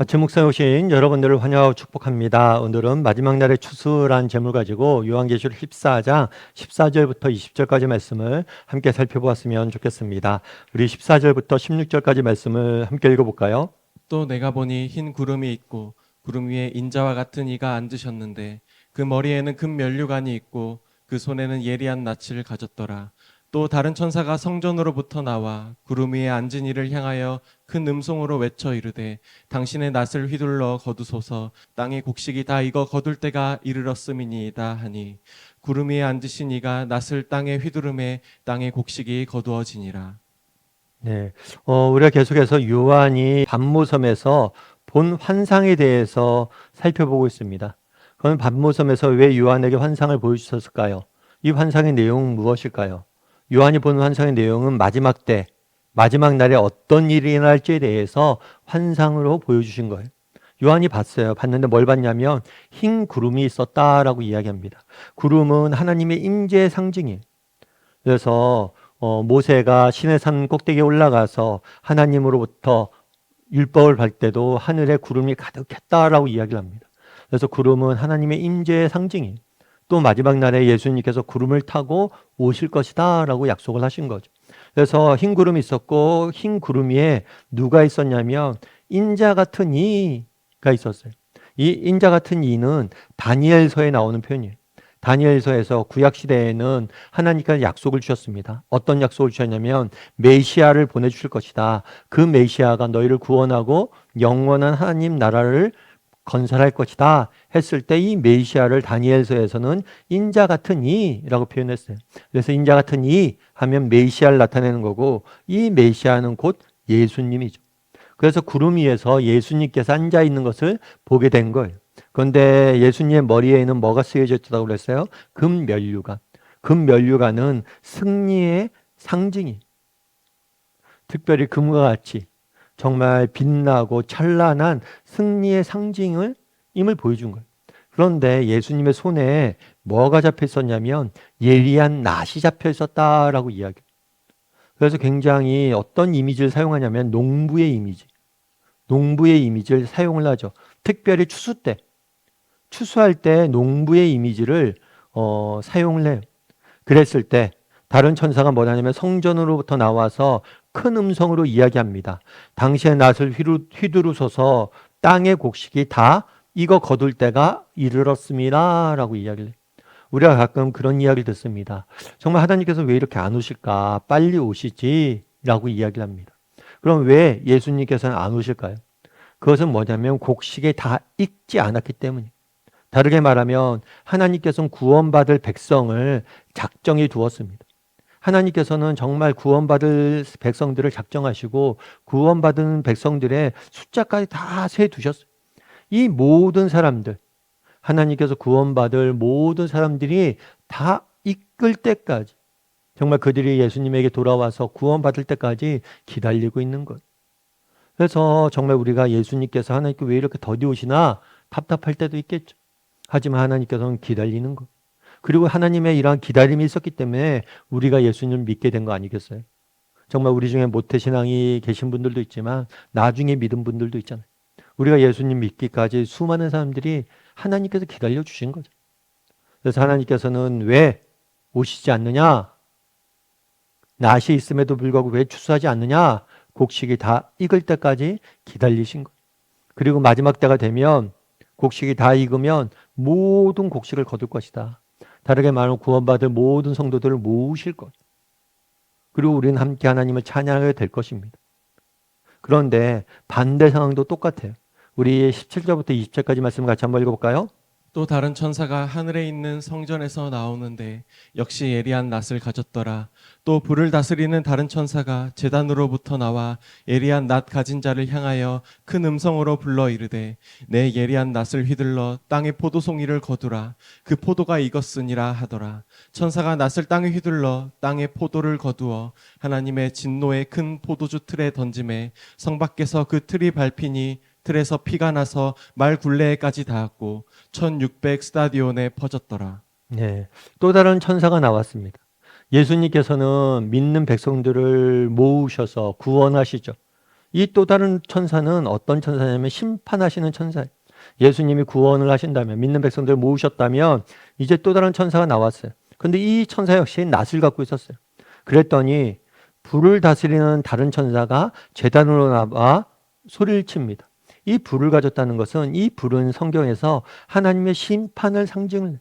아침 목사에 오신 여러분들을 환영하고 축복합니다. 오늘은 마지막 날의 추수란 제목을 가지고 요한계시록 14장 14절부터 20절까지 말씀을 함께 살펴보았으면 좋겠습니다. 우리 14절부터 16절까지 말씀을 함께 읽어볼까요? 또 내가 보니 흰 구름이 있고 구름 위에 인자와 같은 이가 앉으셨는데 그 머리에는 금 면류관이 있고 그 손에는 예리한 낯을 가졌더라. 또 다른 천사가 성전으로부터 나와 구름 위에 앉은 이를 향하여 큰 음성으로 외쳐 이르되 당신의 낯을 휘둘러 거두소서. 땅의 곡식이 다 익어 거둘 때가 이르렀음이니이다 하니 구름 위에 앉으신 이가 낯을 땅에 휘두르매 땅의 곡식이 거두어지니라. 네, 우리가 계속해서 요한이 반모섬에서 본 환상에 대해서 살펴보고 있습니다. 그럼 반모섬에서 왜 요한에게 환상을 보여주셨을까요? 이 환상의 내용은 무엇일까요? 요한이 본 환상의 내용은 마지막 때, 마지막 날에 어떤 일이 일어날지에 대해서 환상으로 보여주신 거예요. 요한이 봤어요. 봤는데 뭘 봤냐면 흰 구름이 있었다라고 이야기합니다. 구름은 하나님의 임재의 상징이에요. 그래서 모세가 시내산 꼭대기에 올라가서 하나님으로부터 율법을 받을 때도 하늘에 구름이 가득했다라고 이야기를 합니다. 그래서 구름은 하나님의 임재의 상징이에요. 또 마지막 날에 예수님께서 구름을 타고 오실 것이다 라고 약속을 하신 거죠. 그래서 흰 구름이 있었고 흰 구름 위에 누가 있었냐면 인자 같은 이가 있었어요. 이 인자 같은 이는 다니엘서에 나오는 표현이에요. 다니엘서에서 구약시대에는 하나님께서 약속을 주셨습니다. 어떤 약속을 주셨냐면 메시아를 보내주실 것이다. 그 메시아가 너희를 구원하고 영원한 하나님 나라를 건설할 것이다 했을 때 이 메시아를 다니엘서에서는 인자 같은 이라고 표현했어요. 그래서 인자 같은 이 하면 메시아를 나타내는 거고 이 메시아는 곧 예수님이죠. 그래서 구름 위에서 예수님께서 앉아 있는 것을 보게 된 거예요. 그런데 예수님의 머리에는 뭐가 쓰여져 있다고 그랬어요? 금면류관. 금면류관은 승리의 상징이. 특별히 금과 같이 정말 빛나고 찬란한 승리의 상징을 임을 보여준 거예요. 그런데 예수님의 손에 뭐가 잡혀 있었냐면 예리한 낫이 잡혀 있었다라고 이야기해요. 그래서 굉장히 어떤 이미지를 사용하냐면 농부의 이미지. 농부의 이미지를 사용을 하죠. 특별히 추수 때. 추수할 때 농부의 이미지를 사용을 해요. 그랬을 때 다른 천사가 뭐냐면 성전으로부터 나와서 큰 음성으로 이야기합니다. 당신의 낫을 휘두르소서 땅의 곡식이 다 익어 거둘 때가 이르렀습니다 라고 이야기를 해요. 우리가 가끔 그런 이야기를 듣습니다. 정말 하나님께서 왜 이렇게 안 오실까? 빨리 오시지 라고 이야기를 합니다. 그럼 왜 예수님께서는 안 오실까요? 그것은 뭐냐면 곡식이 다 익지 않았기 때문이에요. 다르게 말하면 하나님께서는 구원받을 백성을 작정해 두었습니다. 하나님께서는 정말 구원받을 백성들을 작정하시고 구원받은 백성들의 숫자까지 다 세 두셨어요. 이 모든 사람들, 하나님께서 구원받을 모든 사람들이 다 이끌 때까지 정말 그들이 예수님에게 돌아와서 구원받을 때까지 기다리고 있는 거예요. 그래서 정말 우리가 예수님께서 하나님께 왜 이렇게 더디 오시나 답답할 때도 있겠죠. 하지만 하나님께서는 기다리는 것. 그리고 하나님의 이러한 기다림이 있었기 때문에 우리가 예수님을 믿게 된 거 아니겠어요? 정말 우리 중에 모태신앙이 계신 분들도 있지만 나중에 믿은 분들도 있잖아요. 우리가 예수님 믿기까지 수많은 사람들이 하나님께서 기다려 주신 거죠. 그래서 하나님께서는 왜 오시지 않느냐? 낫이 있음에도 불구하고 왜 추수하지 않느냐? 곡식이 다 익을 때까지 기다리신 거예요. 그리고 마지막 때가 되면 곡식이 다 익으면 모든 곡식을 거둘 것이다. 다르게 말하면 구원받을 모든 성도들을 모으실 것. 그리고 우리는 함께 하나님을 찬양하게 될 것입니다. 그런데 반대 상황도 똑같아요. 우리 17절부터 20절까지 말씀 같이 한번 읽어볼까요? 또 다른 천사가 하늘에 있는 성전에서 나오는데 역시 예리한 낫을 가졌더라. 또 불을 다스리는 다른 천사가 제단으로부터 나와 예리한 낫 가진 자를 향하여 큰 음성으로 불러 이르되 내 예리한 낫을 휘둘러 땅의 포도송이를 거두라. 그 포도가 익었으니라 하더라. 천사가 낫을 땅에 휘둘러 땅의 포도를 거두어 하나님의 진노의 큰 포도주 틀에 던짐에 성 밖에서 그 틀이 밟히니 틀에서 피가 나서 말 굴레에까지 닿았고 1600 스타디온에 퍼졌더라. 네. 또 다른 천사가 나왔습니다. 예수님께서는 믿는 백성들을 모으셔서 구원하시죠. 이 또 다른 천사는 어떤 천사냐면 심판하시는 천사예요. 예수님이 구원을 하신다면, 믿는 백성들을 모으셨다면 이제 또 다른 천사가 나왔어요. 근데 이 천사 역시 낫을 갖고 있었어요. 그랬더니 불을 다스리는 다른 천사가 제단으로 나와 소리를 칩니다. 이 불을 가졌다는 것은, 이 불은 성경에서 하나님의 심판을 상징을,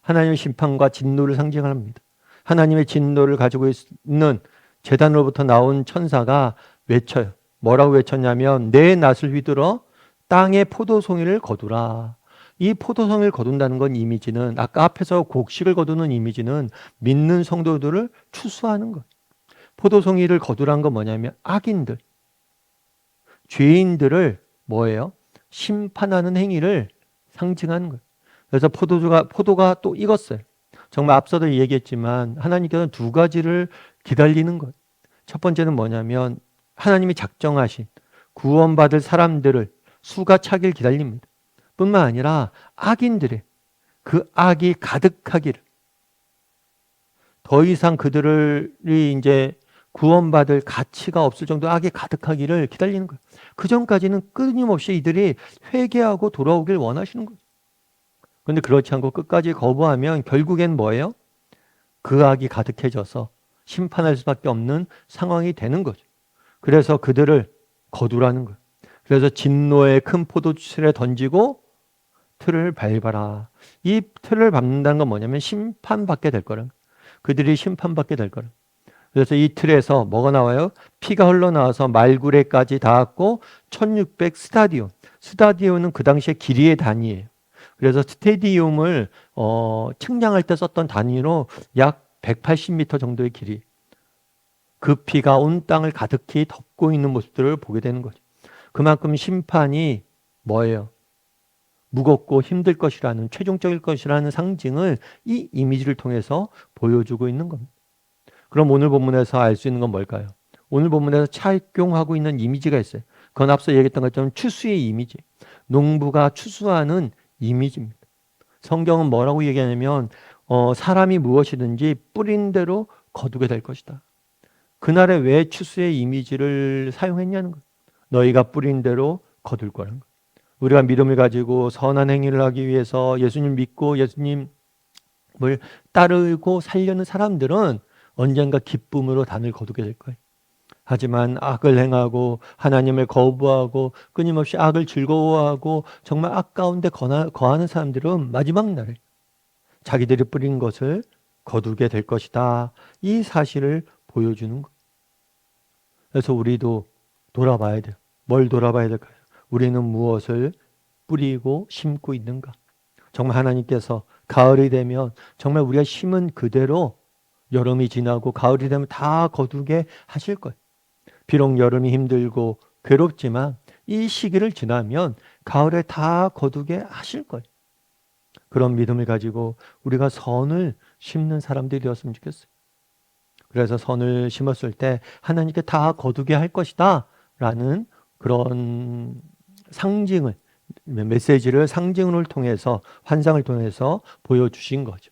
하나님의 심판과 진노를 상징합니다. 하나님의 진노를 가지고 있는 제단으로부터 나온 천사가 외쳐요. 뭐라고 외쳤냐면 내 낫을 휘둘러 땅에 포도송이를 거두라. 이 포도송이를 거둔다는 건 이미지는, 아까 앞에서 곡식을 거두는 이미지는 믿는 성도들을 추수하는 것. 포도송이를 거두란 건 뭐냐면 악인들, 죄인들을 뭐예요? 심판하는 행위를 상징하는 거예요. 그래서 포도가 또 익었어요. 정말 앞서도 얘기했지만 하나님께서는 두 가지를 기다리는 거예요. 첫 번째는 뭐냐면 하나님이 작정하신 구원받을 사람들을 수가 차길 기다립니다. 뿐만 아니라 악인들의 그 악이 가득하기를, 더 이상 그들이 이제 구원받을 가치가 없을 정도 악이 가득하기를 기다리는 거예요. 그 전까지는 끊임없이 이들이 회개하고 돌아오길 원하시는 거예요. 그런데 그렇지 않고 끝까지 거부하면 결국엔 뭐예요? 그 악이 가득해져서 심판할 수밖에 없는 상황이 되는 거죠. 그래서 그들을 거두라는 거예요. 그래서 진노의 큰 포도주스에 던지고 틀을 밟아라. 이 틀을 밟는다는 건 뭐냐면 심판받게 될 거라. 그들이 심판받게 될 거라. 그래서 이 틀에서 뭐가 나와요? 피가 흘러나와서 말구레까지 닿았고 1600 스타디온. 스타디온은 그 당시에 길이의 단위예요. 그래서 스테디움을 측량할 때 썼던 단위로 약 180m 정도의 길이. 그 피가 온 땅을 가득히 덮고 있는 모습들을 보게 되는 거죠. 그만큼 심판이 뭐예요? 무겁고 힘들 것이라는, 최종적일 것이라는 상징을 이 이미지를 통해서 보여주고 있는 겁니다. 그럼 오늘 본문에서 알 수 있는 건 뭘까요? 오늘 본문에서 착용하고 있는 이미지가 있어요. 그건 앞서 얘기했던 것처럼 추수의 이미지. 농부가 추수하는 이미지입니다. 성경은 뭐라고 얘기하냐면 사람이 무엇이든지 뿌린 대로 거두게 될 것이다. 그날에 왜 추수의 이미지를 사용했냐는 거예요. 너희가 뿌린 대로 거둘 거라는 거예요. 우리가 믿음을 가지고 선한 행위를 하기 위해서 예수님 믿고 예수님을 따르고 살려는 사람들은 언젠가 기쁨으로 단을 거두게 될 거예요. 하지만 악을 행하고 하나님을 거부하고 끊임없이 악을 즐거워하고 정말 악 가운데 거하는 사람들은 마지막 날에 자기들이 뿌린 것을 거두게 될 것이다. 이 사실을 보여주는 것. 그래서 우리도 돌아봐야 돼요. 뭘 돌아봐야 될까요? 우리는 무엇을 뿌리고 심고 있는가? 정말 하나님께서 가을이 되면 정말 우리가 심은 그대로 여름이 지나고 가을이 되면 다 거두게 하실 거예요. 비록 여름이 힘들고 괴롭지만 이 시기를 지나면 가을에 다 거두게 하실 거예요. 그런 믿음을 가지고 우리가 선을 심는 사람들이 되었으면 좋겠어요. 그래서 선을 심었을 때 하나님께 다 거두게 할 것이다 라는 그런 상징을, 메시지를 상징을 통해서, 환상을 통해서 보여주신 거죠.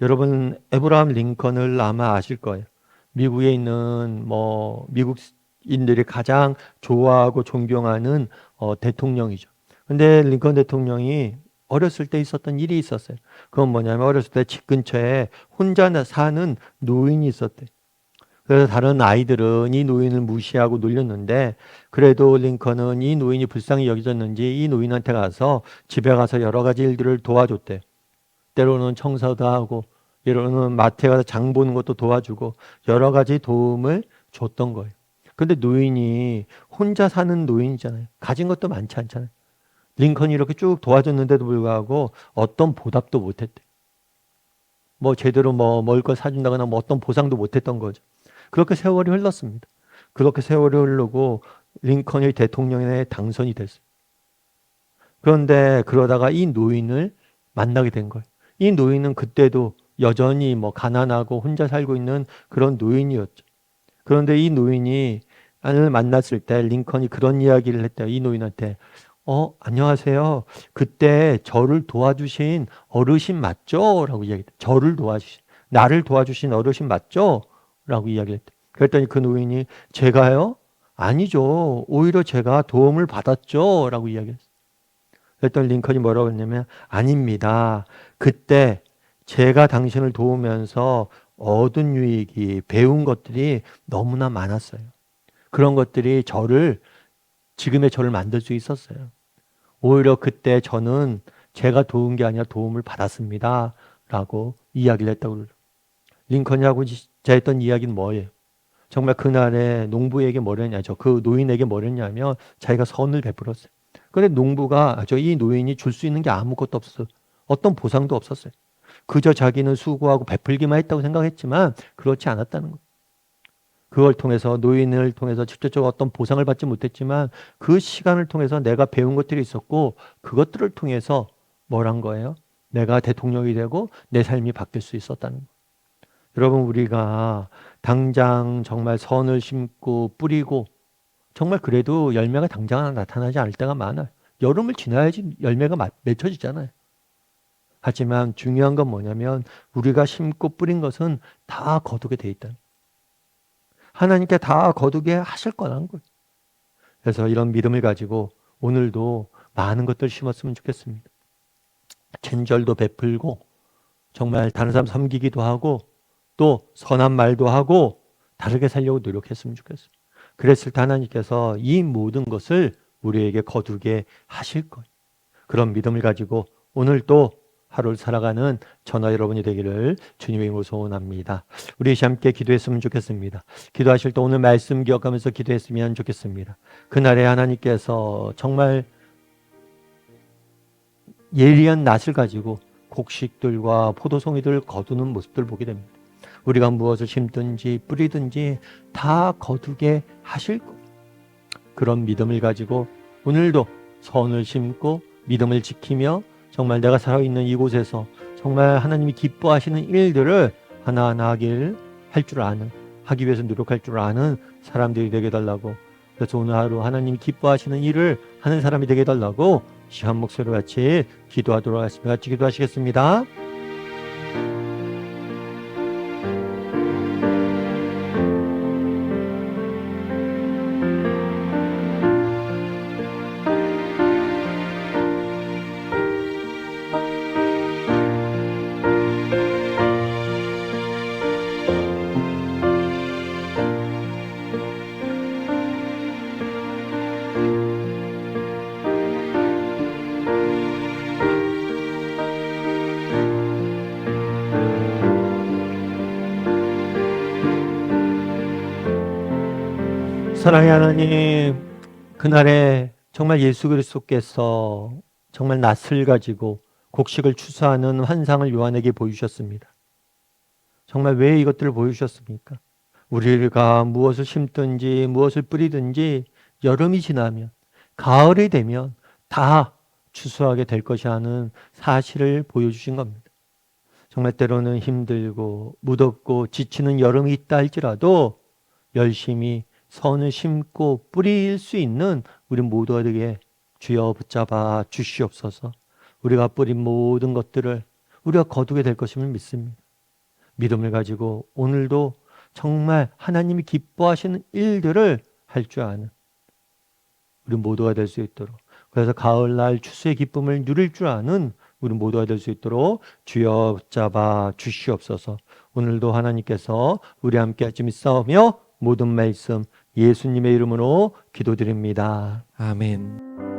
여러분, 에브라함 링컨을 아마 아실 거예요. 미국에 있는 미국인들이 가장 좋아하고 존경하는 대통령이죠. 근데 링컨 대통령이 어렸을 때 있었던 일이 있었어요. 그건 뭐냐면 어렸을 때 집 근처에 혼자 사는 노인이 있었대. 그래서 다른 아이들은 이 노인을 무시하고 놀렸는데 그래도 링컨은 이 노인이 불쌍히 여겨졌는지 이 노인한테 가서 집에 가서 여러 가지 일들을 도와줬대. 때로는 청소도 하고 때로는 마트에 가서 장 보는 것도 도와주고 여러 가지 도움을 줬던 거예요. 근데 노인이 혼자 사는 노인이잖아요. 가진 것도 많지 않잖아요. 링컨이 이렇게 쭉 도와줬는데도 불구하고 어떤 보답도 못했대. 제대로 먹을 걸 사준다거나 어떤 보상도 못했던 거죠. 그렇게 세월이 흘렀습니다. 그렇게 세월이 흐르고 링컨이 대통령에 당선이 됐어요. 그런데 그러다가 이 노인을 만나게 된 거예요. 이 노인은 그때도 여전히 가난하고 혼자 살고 있는 그런 노인이었죠. 그런데 이 노인이 만났을 때 링컨이 그런 이야기를 했대요. 이 노인한테 안녕하세요. 그때 저를 도와주신 어르신 맞죠? 라고 이야기했대요. 나를 도와주신 어르신 맞죠? 라고 이야기했대요. 그랬더니 그 노인이 제가요? 아니죠. 오히려 제가 도움을 받았죠. 라고 이야기했어요. 그랬더니 링컨이 뭐라고 했냐면 아닙니다. 그때 제가 당신을 도우면서 얻은 유익이 배운 것들이 너무나 많았어요. 그런 것들이 지금의 저를 만들 수 있었어요. 오히려 그때 저는 제가 도운 게 아니라 도움을 받았습니다. 라고 이야기를 했다고 그러죠. 링컨이하고 제가 했던 이야기는 뭐예요? 정말 그날에 농부에게 그 노인에게 뭐랬냐면 자기가 선을 베풀었어요. 그런데 이 노인이 줄 수 있는 게 아무것도 없었어요. 어떤 보상도 없었어요. 그저 자기는 수고하고 베풀기만 했다고 생각했지만 그렇지 않았다는 거예요. 그걸 통해서 노인을 통해서 직접적으로 어떤 보상을 받지 못했지만 그 시간을 통해서 내가 배운 것들이 있었고 그것들을 통해서 뭘 한 거예요? 내가 대통령이 되고 내 삶이 바뀔 수 있었다는 거예요. 여러분 우리가 당장 정말 선을 심고 뿌리고 정말 그래도 열매가 당장 나타나지 않을 때가 많아요. 여름을 지나야지 열매가 맺혀지잖아요. 하지만 중요한 건 뭐냐면 우리가 심고 뿌린 것은 다 거두게 돼 있다. 하나님께 다 거두게 하실 거라는 거예요. 그래서 이런 믿음을 가지고 오늘도 많은 것들 심었으면 좋겠습니다. 친절도 베풀고 정말 다른 사람 섬기기도 하고 또 선한 말도 하고 다르게 살려고 노력했으면 좋겠어요. 그랬을 때 하나님께서 이 모든 것을 우리에게 거두게 하실 거예요. 그런 믿음을 가지고 오늘 또 하루를 살아가는 저나 여러분이 되기를 주님의 이름으로 소원합니다. 우리 함께 기도했으면 좋겠습니다. 기도하실 때 오늘 말씀 기억하면서 기도했으면 좋겠습니다. 그날에 하나님께서 정말 예리한 낫을 가지고 곡식들과 포도송이들을 거두는 모습들을 보게 됩니다. 우리가 무엇을 심든지 뿌리든지 다 거두게 하실 거예요. 그런 믿음을 가지고 오늘도 선을 심고 믿음을 지키며 정말 내가 살아있는 이곳에서 정말 하나님이 기뻐하시는 일들을 하나하나 할 줄 하기 위해서 노력할 줄 아는 사람들이 되게 해달라고. 그래서 오늘 하루 하나님이 기뻐하시는 일을 하는 사람이 되게 해달라고 시한 목소리로 같이 기도하도록 하겠습니다. 같이 기도하시겠습니다. 사랑의 하나님, 그날에 정말 예수 그리스도께서 정말 낫을 가지고 곡식을 추수하는 환상을 요한에게 보여주셨습니다. 정말 왜 이것들을 보여주셨습니까? 우리가 무엇을 심든지 무엇을 뿌리든지 여름이 지나면 가을이 되면 다 추수하게 될 것이 하는 사실을 보여주신 겁니다. 정말 때로는 힘들고 무덥고 지치는 여름이 있다 할지라도 열심히 선을 심고 뿌릴 수 있는 우리 모두가 되게 주여 붙잡아 주시옵소서. 우리가 뿌린 모든 것들을 우리가 거두게 될 것임을 믿습니다. 믿음을 가지고 오늘도 정말 하나님이 기뻐하시는 일들을 할 줄 아는 우리 모두가 될 수 있도록, 그래서 가을날 추수의 기쁨을 누릴 줄 아는 우리 모두가 될 수 있도록 주여 붙잡아 주시옵소서. 오늘도 하나님께서 우리 함께 같이 믿사오며 모든 말씀 예수님의 이름으로 기도드립니다. 아멘.